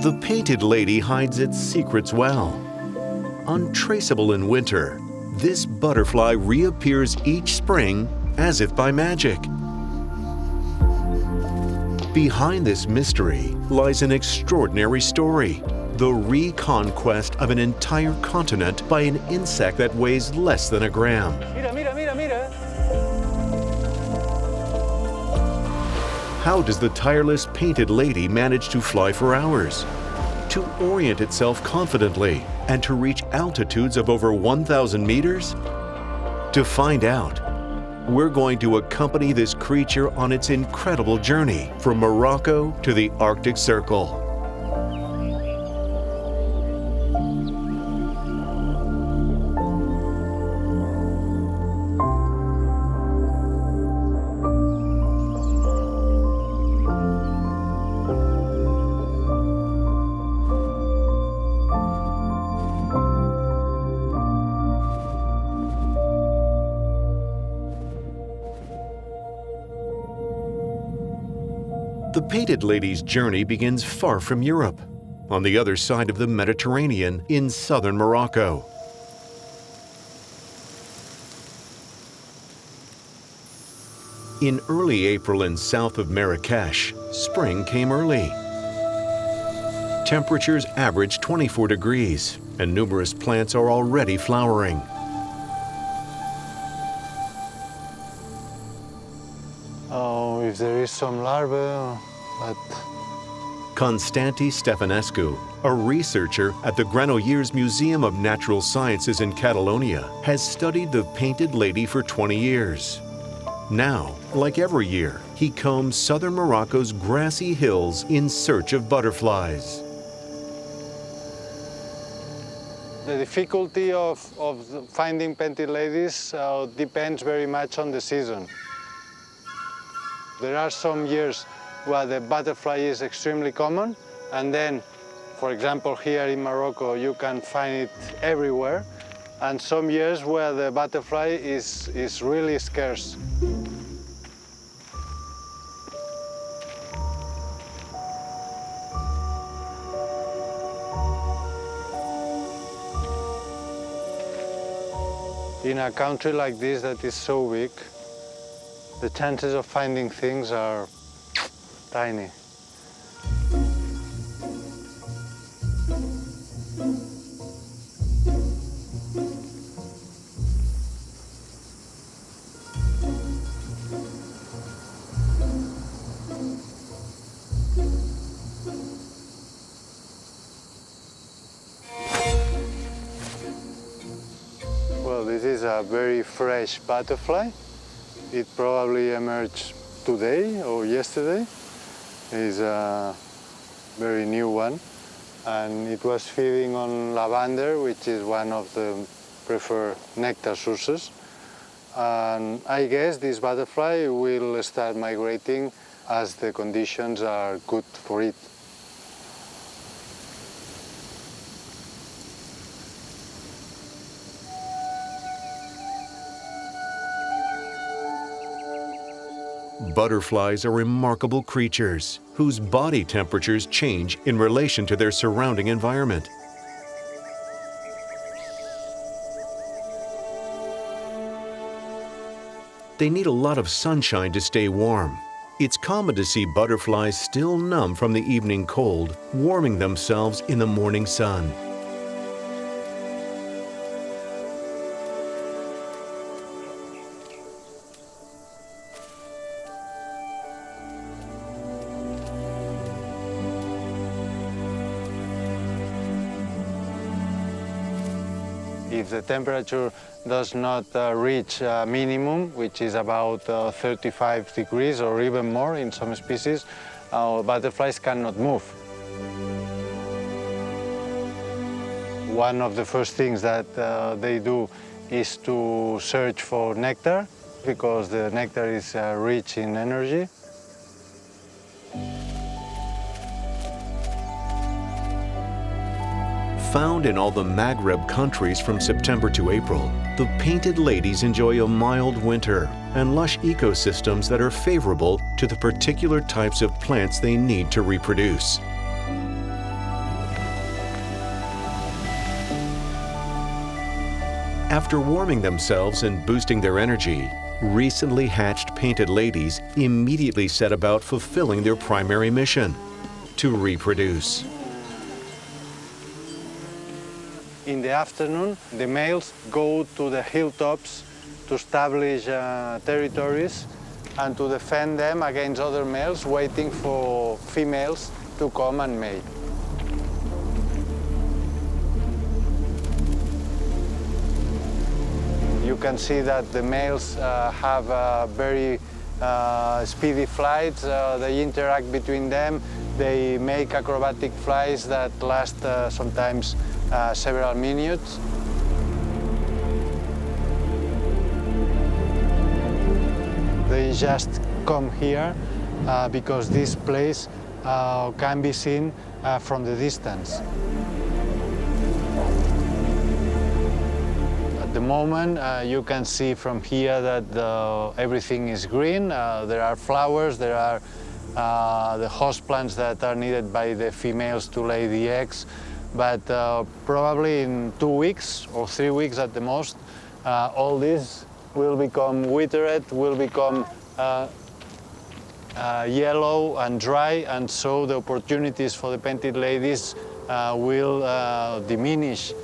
The painted lady hides its secrets well. Untraceable in winter, this butterfly reappears each spring as if by magic. Behind this mystery lies an extraordinary story: the reconquest of an entire continent by an insect that weighs less than a gram. Mira, mira, mira, mira. How does the tireless painted lady manage to fly for hours, to orient itself confidently, and to reach altitudes of over 1,000 meters? To find out, we're going to accompany this creature on its incredible journey from Morocco to the Arctic Circle. The painted lady's journey begins far from Europe, on the other side of the Mediterranean in southern Morocco. In early April in south of Marrakesh, spring came early. Temperatures average 24 degrees, and numerous plants are already flowering. Oh, if there is some larvae, but... Constanti Stefanescu, a researcher at the Granollers Museum of Natural Sciences in Catalonia, has studied the painted lady for 20 years. Now, like every year, he combs southern Morocco's grassy hills in search of butterflies. The difficulty of finding painted ladies depends very much on the season. There are some years where the butterfly is extremely common, and then, for example, here in Morocco, you can find it everywhere, and some years where the butterfly is really scarce. In a country like this that is so big, the chances of finding things are tiny. Well, this is a very fresh butterfly. It probably emerged today or yesterday. It's a very new one, and it was feeding on lavender, which is one of the preferred nectar sources. And I guess this butterfly will start migrating as the conditions are good for it. Butterflies are remarkable creatures whose body temperatures change in relation to their surrounding environment. They need a lot of sunshine to stay warm. It's common to see butterflies still numb from the evening cold, warming themselves in the morning sun. If the temperature does not reach minimum, which is about 35 degrees or even more in some species, butterflies cannot move. One of the first things that they do is to search for nectar, because the nectar is rich in energy. Found in all the Maghreb countries from September to April, the painted ladies enjoy a mild winter and lush ecosystems that are favorable to the particular types of plants they need to reproduce. After warming themselves and boosting their energy, recently hatched painted ladies immediately set about fulfilling their primary mission: to reproduce. In the afternoon, the males go to the hilltops to establish territories and to defend them against other males, waiting for females to come and mate. You can see that the males have very speedy flights. They interact between them. They make acrobatic flights that last sometimes several minutes. They just come here because this place can be seen from the distance. At the moment, you can see from here that everything is green. There are flowers, there are the host plants that are needed by the females to lay the eggs. But probably in 2 weeks or 3 weeks at the most, all this will become withered, will become yellow and dry, and so the opportunities for the painted ladies will diminish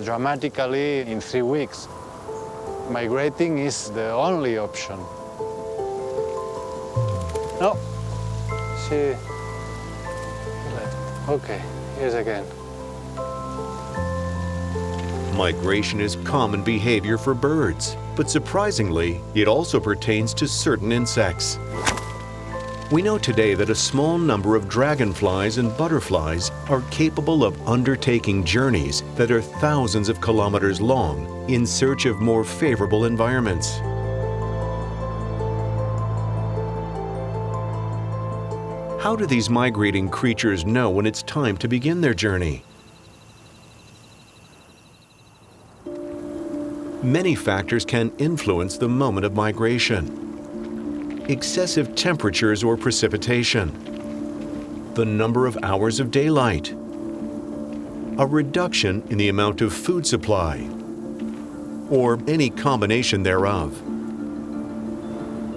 dramatically in 3 weeks. Migrating is the only option. No, she left. Okay, here's again. Migration is common behavior for birds, but surprisingly, it also pertains to certain insects. We know today that a small number of dragonflies and butterflies are capable of undertaking journeys that are thousands of kilometers long in search of more favorable environments. How do these migrating creatures know when it's time to begin their journey? Many factors can influence the moment of migration. Excessive temperatures or precipitation, the number of hours of daylight, a reduction in the amount of food supply, or any combination thereof.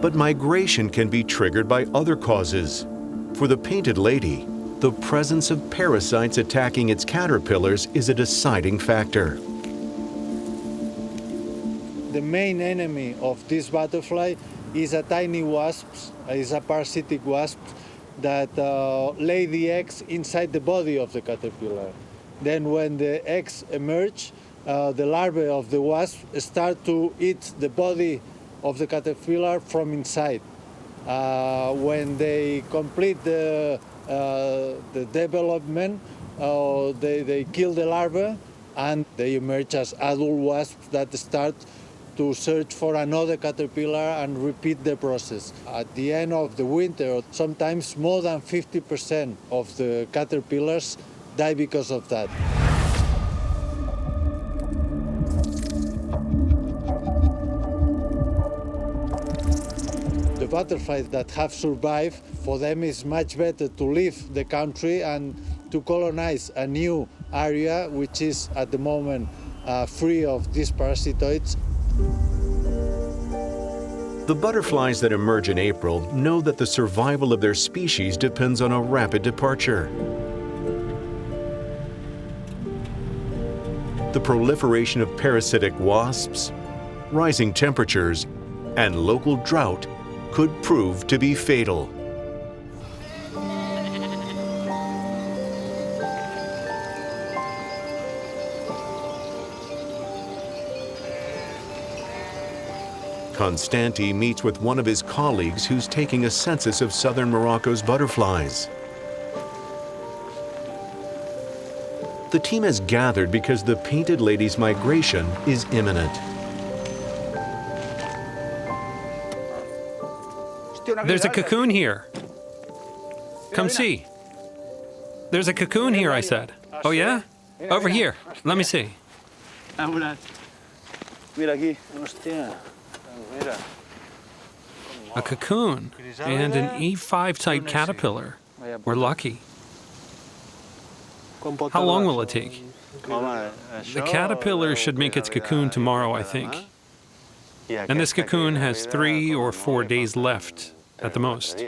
But migration can be triggered by other causes. For the painted lady, the presence of parasites attacking its caterpillars is a deciding factor. The main enemy of this butterfly is a tiny wasp, is a parasitic wasp that lay the eggs inside the body of the caterpillar. Then when the eggs emerge, the larvae of the wasp start to eat the body of the caterpillar from inside. When they complete the development, they kill the larvae and they emerge as adult wasps that start to search for another caterpillar and repeat the process. At the end of the winter, sometimes more than 50% of the caterpillars die because of that. The butterflies that have survived, for them it's much better to leave the country and to colonize a new area which is at the moment free of these parasitoids. The butterflies that emerge in April know that the survival of their species depends on a rapid departure. The proliferation of parasitic wasps, rising temperatures, and local drought could prove to be fatal. Constanti meets with one of his colleagues who's taking a census of southern Morocco's butterflies. The team has gathered because the painted lady's migration is imminent. There's a cocoon here. Come see. There's a cocoon here, I said. Oh yeah? Over here. Let me see. A cocoon and an E5 type caterpillar. We're lucky. How long will it take? The caterpillar should make its cocoon tomorrow, I think. And this cocoon has 3 or 4 days left at the most.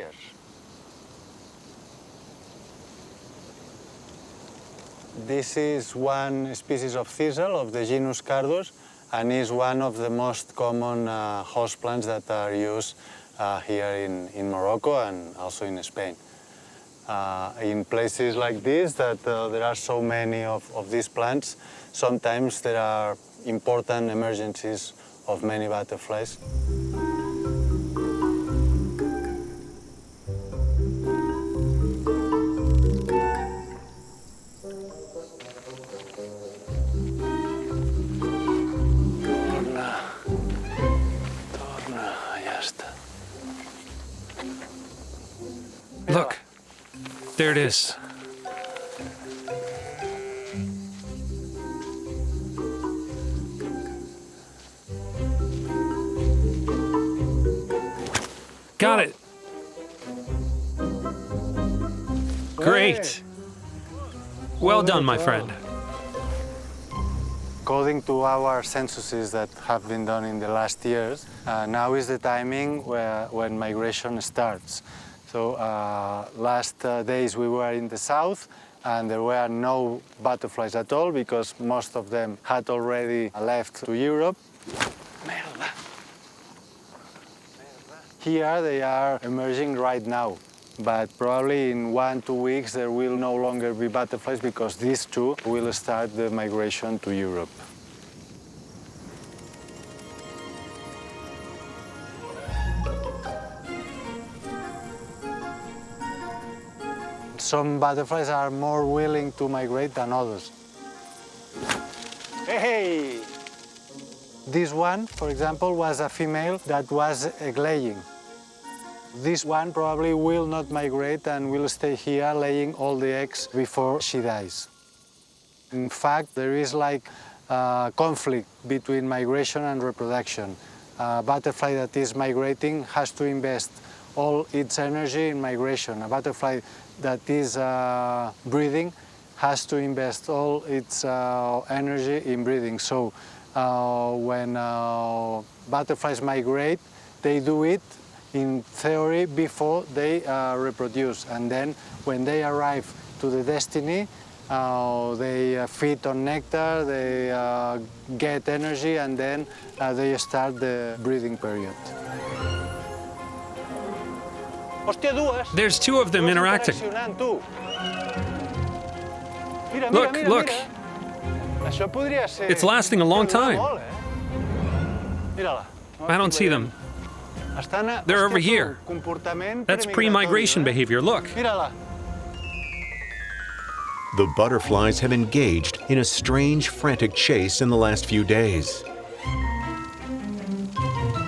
This is one species of thistle of the genus Cardus, and is one of the most common host plants that are used here in Morocco and also in Spain. In places like this, that there are so many of these plants, sometimes there are important emergencies of many butterflies. Look, there it is. Got it. Great. Well done, my friend. According to our censuses that have been done in the last years, now is the timing when migration starts. So last days we were in the south and there were no butterflies at all because most of them had already left to Europe. Here they are emerging right now, but probably in 1-2 weeks there will no longer be butterflies because these two will start the migration to Europe. Some butterflies are more willing to migrate than others. Hey! This one, for example, was a female that was egg-laying. This one probably will not migrate and will stay here laying all the eggs before she dies. In fact, there is like a conflict between migration and reproduction. A butterfly that is migrating has to invest all its energy in migration. A butterfly that is breeding has to invest all its energy in breeding. So when butterflies migrate, they do it in theory before they reproduce. And then when they arrive to the destiny, they feed on nectar, they get energy, and then they start the breeding period. There's 2 of them interacting. Look. It's lasting a long time. I don't see them. They're over here. That's pre-migration behavior, look. The butterflies have engaged in a strange, frantic chase in the last few days.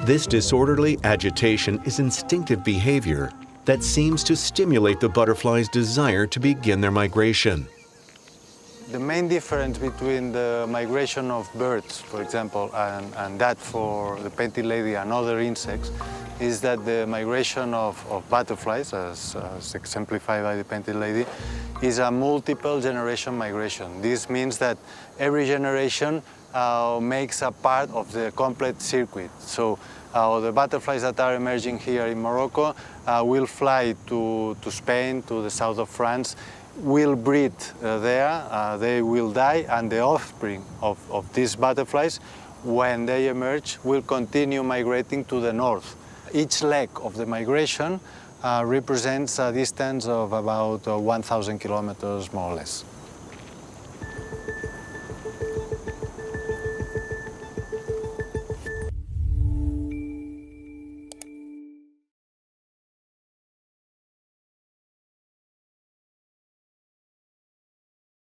This disorderly agitation is instinctive behavior that seems to stimulate the butterfly's desire to begin their migration. The main difference between the migration of birds, for example, and that for the painted lady and other insects is that the migration of butterflies, as exemplified by the painted lady, is a multiple generation migration. This means that every generation makes a part of the complete circuit. So the butterflies that are emerging here in Morocco will fly to Spain, to the south of France, will breed there, they will die, and the offspring of these butterflies, when they emerge, will continue migrating to the north. Each leg of the migration represents a distance of about 1,000 kilometers, more or less.